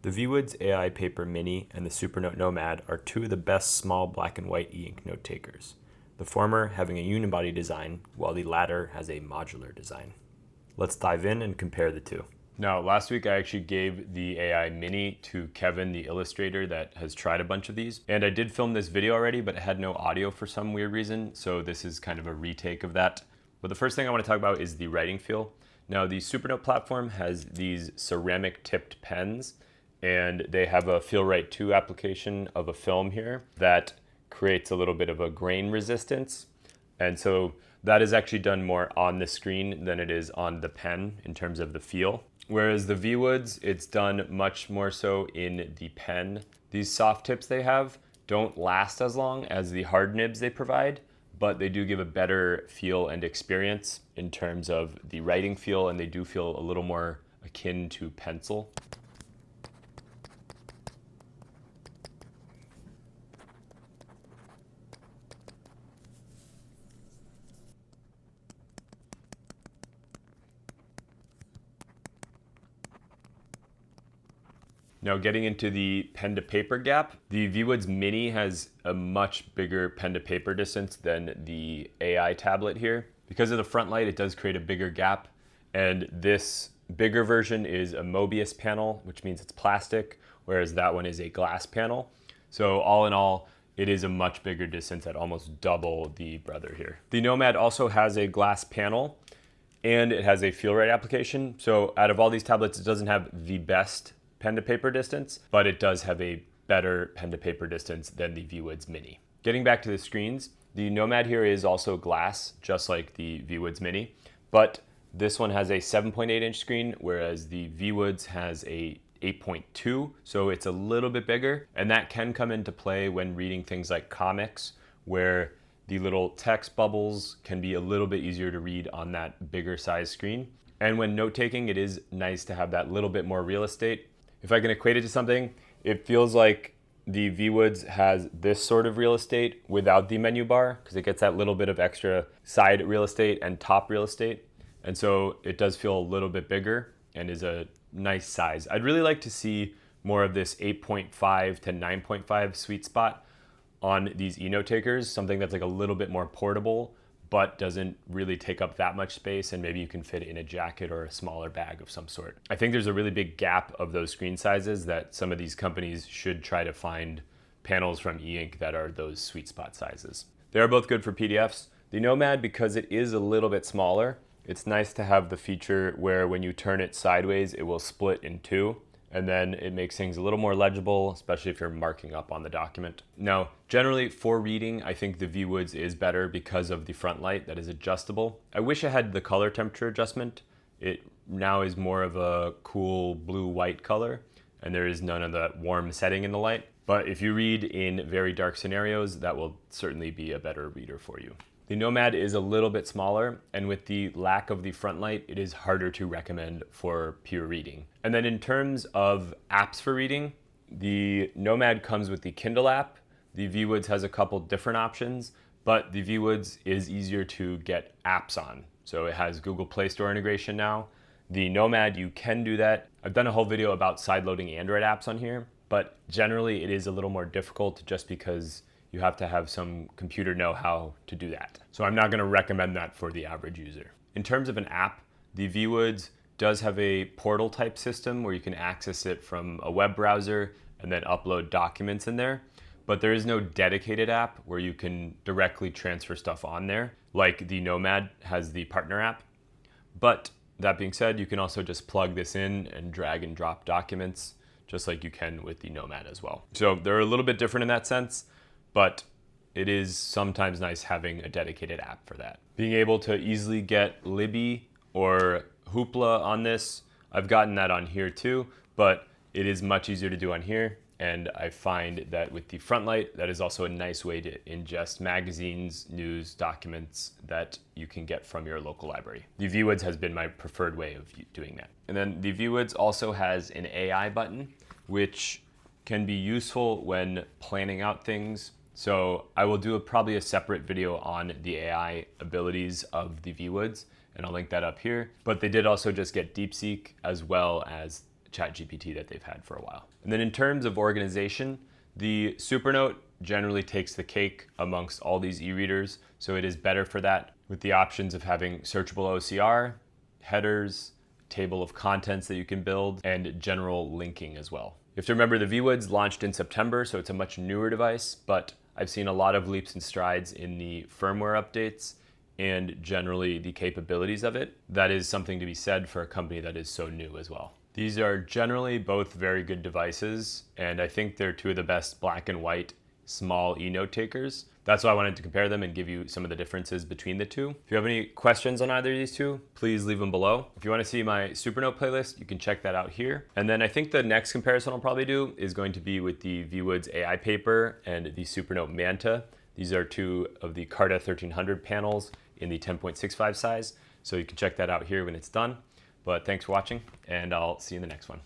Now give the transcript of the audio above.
The Viwoods AI Paper Mini and the Supernote Nomad are two of the best small black and white e-ink note takers, the former having a unibody design while the latter has a modular design. Let's dive in and compare the two. Now, last week I actually gave the AI Mini to Kevin, the illustrator that has tried a bunch of these. And I did film this video already, but it had no audio for some weird reason. So this is kind of a retake of that. But the first thing I want to talk about is the writing feel. Now, the Supernote platform has these ceramic tipped pens, and they have a Feel Right 2 application of a film here that creates a little bit of a grain resistance. And so that is actually done more on the screen than it is on the pen in terms of the feel. Whereas the Viwoods, it's done much more so in the pen. These soft tips they have don't last as long as the hard nibs they provide, but they do give a better feel and experience in terms of the writing feel, and they do feel a little more akin to pencil. Now, getting into the pen to paper gap, the Viwoods Mini has a much bigger pen to paper distance than the AI tablet here. Because of the front light, it does create a bigger gap. And this bigger version is a Mobius panel, which means it's plastic, whereas that one is a glass panel. So all in all, it is a much bigger distance at almost double the brother here. The Nomad also has a glass panel, and it has a Feel Right application. So out of all these tablets, it doesn't have the best pen to paper distance, but it does have a better pen to paper distance than the Viwoods Mini. Getting back to the screens, the Nomad here is also glass, just like the Viwoods Mini, but this one has a 7.8-inch screen, whereas the Viwoods has a 8.2, so it's a little bit bigger, and that can come into play when reading things like comics, where the little text bubbles can be a little bit easier to read on that bigger size screen. And when note taking, it is nice to have that little bit more real estate. If I can equate it to something, it feels like the Viwoods has this sort of real estate without the menu bar, because it gets that little bit of extra side real estate and top real estate. And so it does feel a little bit bigger and is a nice size. I'd really like to see more of this 8.5 to 9.5 sweet spot on these E Notetakers, something that's like a little bit more portable, but doesn't really take up that much space, and maybe you can fit it in a jacket or a smaller bag of some sort. I think there's a really big gap of those screen sizes that some of these companies should try to find panels from e-ink that are those sweet spot sizes. They are both good for PDFs. The Nomad, because it is a little bit smaller, it's nice to have the feature where when you turn it sideways, it will split in two, and then it makes things a little more legible, especially if you're marking up on the document. Now, generally for reading, I think the Viwoods is better because of the front light that is adjustable. I wish I had the color temperature adjustment. It now is more of a cool blue-white color, and there is none of that warm setting in the light. But if you read in very dark scenarios, that will certainly be a better reader for you. The Nomad is a little bit smaller, and with the lack of the front light, it is harder to recommend for pure reading. And then in terms of apps for reading, the Nomad comes with the Kindle app. The Viwoods has a couple different options, but the Viwoods is easier to get apps on. So it has Google Play Store integration now. The Nomad, you can do that. I've done a whole video about sideloading Android apps on here, but generally it is a little more difficult just because you have to have some computer know-how to do that. So I'm not gonna recommend that for the average user. In terms of an app, the Viwoods does have a portal type system where you can access it from a web browser and then upload documents in there. But there is no dedicated app where you can directly transfer stuff on there, like the Nomad has the partner app. But that being said, you can also just plug this in and drag and drop documents, just like you can with the Nomad as well. So they're a little bit different in that sense, but it is sometimes nice having a dedicated app for that. Being able to easily get Libby or Hoopla on this, I've gotten that on here too, but it is much easier to do on here. And I find that with the front light, that is also a nice way to ingest magazines, news, documents that you can get from your local library. The Viwoods has been my preferred way of doing that. And then the Viwoods also has an AI button, which can be useful when planning out things. So I will do probably a separate video on the AI abilities of the Viwoods, and I'll link that up here. But they did also just get DeepSeek as well as ChatGPT that they've had for a while. And then in terms of organization, the Supernote generally takes the cake amongst all these e-readers, so it is better for that, with the options of having searchable OCR, headers, table of contents that you can build, and general linking as well. You have to remember the Viwoods launched in September, so it's a much newer device, but I've seen a lot of leaps and strides in the firmware updates and generally the capabilities of it. That is something to be said for a company that is so new as well. These are generally both very good devices, and I think they're two of the best black and white small e-note takers. That's why I wanted to compare them and give you some of the differences between the two. If you have any questions on either of these two, please leave them below. If you want to see my Supernote playlist, you can check that out here. And then I think the next comparison I'll probably do is going to be with the Viwoods AI Paper and the Supernote Manta. These are two of the Carta 1300 panels in the 10.65 size. So you can check that out here when it's done. But thanks for watching, and I'll see you in the next one.